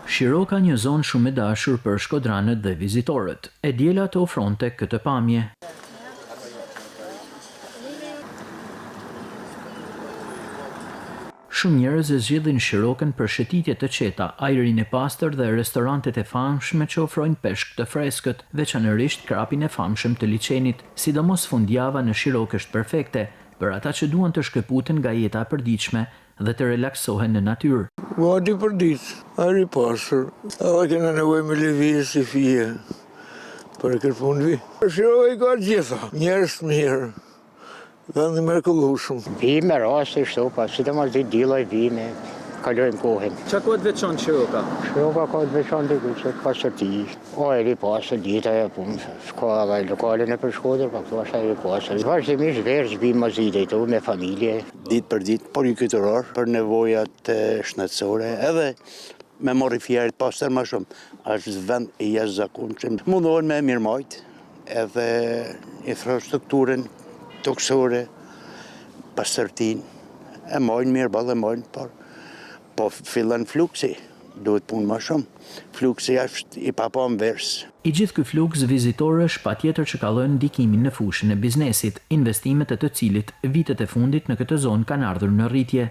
Shiroka një zonë shumë e dashur për shkodranët dhe vizitorët. E diela të ofronte këtë pamje. Shumë njerëz e zgjidhin Shirokën për shëtitje të qeta, ajrin e pastër dhe restorantet e famshme që ofrojnë peshk të freskët, veçanërisht krapin e famshëm të liçenit. Sidomos fundjava në Shirokë është perfekte për ata që duan të shkëputen nga jeta e përditshme dhe të relaksohen në natyrë. Gati për ditë, ajri i pastër. Edhe kena nevojë me lëvizje si fije për këtë punë. Shiroka i ka gjitha, njerëz të mirë. Vendi mrekullueshëm. Vime raste kështu, sidomos ditë dilloj vime, kalojmë kohën. Çka ka të veçantë Shiroka? Shiroka ka të veçantë që pastërti. Ajri i pastër dita e punës. Ka edhe lokale në Shkodër, po këtu është ajri i pastër. Vazhdimisht verë vim mazide këtu me familje. Ditë për ditë, por kytërar për nevojat shëndetësore, edhe me morri fjerit pastër më shumë. Është vend i jashtëzakonshëm. Mundohen me mirëmbajt edhe infrastrukturën toksore, pastërtin, e mojnë mirë ballë, e mojnë, po fillen fluksi, duhet punë më shumë. Fluksi është i papanverës. I gjithë ky fluks vizitorësh patjetër që kallojnë ndikimin në fushën e biznesit, investimet e të cilit vitet e fundit në këtë zonë kanë ardhur në rritje.